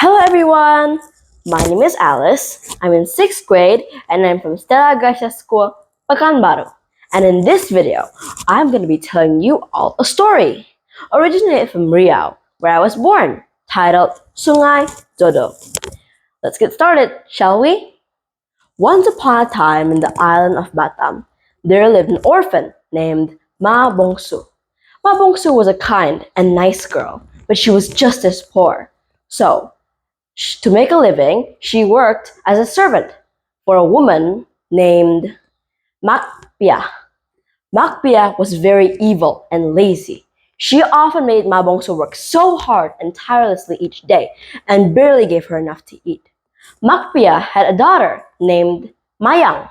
Hello everyone! My name is Alice. I'm in 6th grade and I'm from Stella Gracia School, Pekanbaru. And in this video, I'm going to be telling you all a story originated from Riau, where I was born, titled Sungai Dodo. Let's get started, shall we? Once upon a time in the island of Batam, there lived an orphan named Ma Bongsu. Ma Bongsu was a kind and nice girl, but she was just as poor. So, to make a living, she worked as a servant for a woman named Makpia. Makpia was very evil and lazy. She often made Ma Bongsu work so hard and tirelessly each day and barely gave her enough to eat. Makpia had a daughter named Mayang.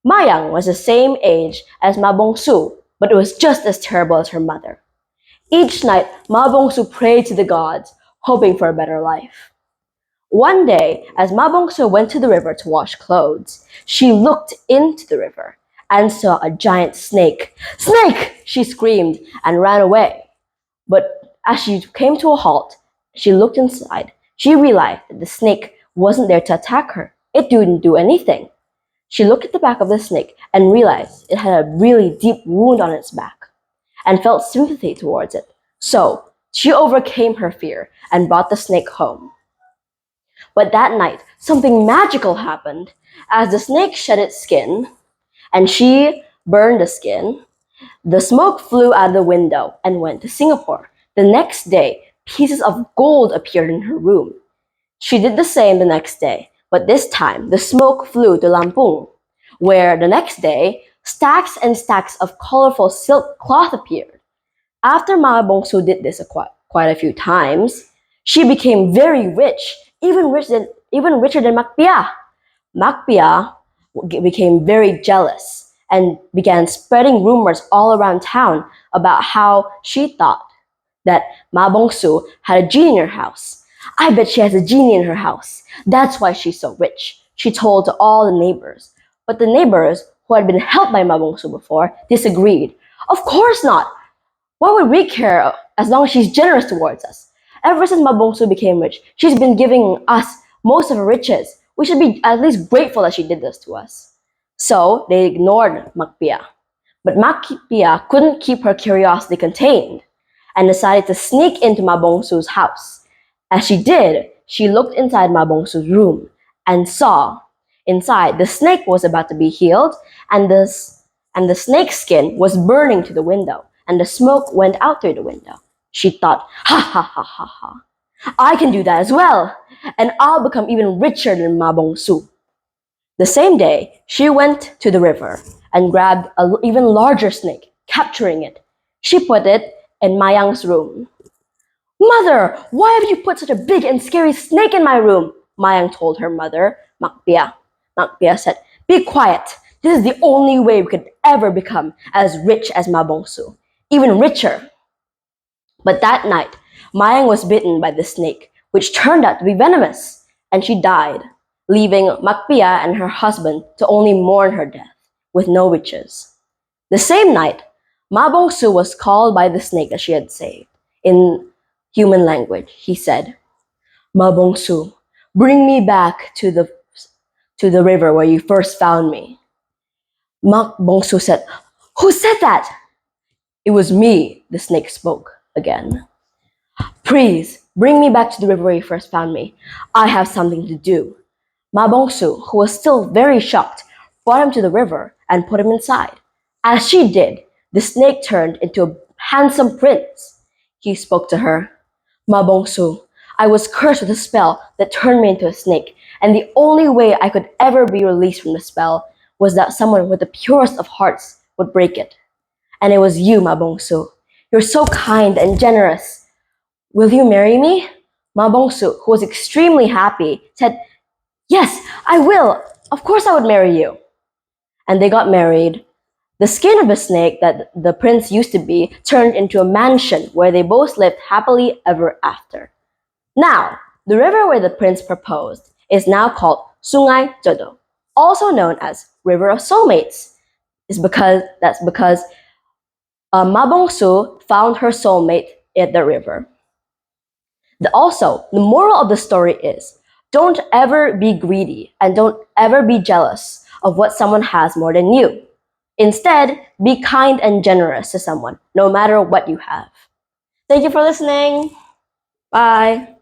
Mayang was the same age as Ma Bongsu, but was just as terrible as her mother. Each night, Ma Bongsu prayed to the gods, hoping for a better life. One day, as Ma Bongsu went to the river to wash clothes, she looked into the river and saw a giant snake. "Snake!" she screamed and ran away. But as she came to a halt, she looked inside. She realized that the snake wasn't there to attack her. It didn't do anything. She looked at the back of the snake and realized it had a really deep wound on its back and felt sympathy towards it. So she overcame her fear and brought the snake home. But that night, something magical happened. As the snake shed its skin and she burned the skin, the smoke flew out of the window and went to Singapore. The next day, pieces of gold appeared in her room. She did the same the next day, but this time the smoke flew to Lampung, where the next day, stacks and stacks of colorful silk cloth appeared. After Ma Bongsu did this quite a few times, she became very rich, even richer than Makpia. Makpia became very jealous and began spreading rumors all around town about how she thought that Ma Bongsu had a genie in her house. "I bet she has a genie in her house. That's why she's so rich," she told to all the neighbors. But the neighbors, who had been helped by Ma Bongsu before, disagreed. "Of course not. Why would we care as long as she's generous towards us? Ever since Ma Bongsu became rich, she's been giving us most of her riches. We should be at least grateful that she did this to us." So they ignored Makpia. But Makpia couldn't keep her curiosity contained and decided to sneak into Ma Bongsu's house. As she did, she looked inside Ma Bongsu's room and saw inside the snake was about to be healed and the snake's skin was burning to the window and the smoke went out through the window. She thought, "Ha ha ha ha ha. I can do that as well, and I'll become even richer than Ma Bongsu." The same day, she went to the river and grabbed an even larger snake, capturing it. She put it in Mayang's room. "Mother, why have you put such a big and scary snake in my room?" Mayang told her mother, Makpia. Makpia said, "Be quiet. This is the only way we could ever become as rich as Ma Bongsu, even richer." But that night, Mayang was bitten by the snake, which turned out to be venomous, and she died, leaving Makpia and her husband to only mourn her death, with no riches. The same night, Ma Bongsu was called by the snake that she had saved. In human language, he said, "Ma Bongsu, bring me back to the river where you first found me." Ma Bongsu said, "Who said that?" "It was me," the snake spoke again. "Please, bring me back to the river where you first found me. I have something to do." Ma Bongsu, who was still very shocked, brought him to the river and put him inside. As she did, the snake turned into a handsome prince. He spoke to her. "Ma Bongsu, I was cursed with a spell that turned me into a snake, and the only way I could ever be released from the spell was that someone with the purest of hearts would break it. And it was you, Ma Bongsu. You're so kind and generous. Will you marry me?" Ma Bongsu, who was extremely happy, said, "Yes, I will. Of course I would marry you." And they got married. The skin of the snake that the prince used to be turned into a mansion where they both lived happily ever after. Now, the river where the prince proposed is now called Sungai Jodo, also known as River of Soulmates. That's because Ma Bongsu found her soulmate at the river. Also, the moral of the story is, don't ever be greedy and don't ever be jealous of what someone has more than you. Instead, be kind and generous to someone, no matter what you have. Thank you for listening. Bye.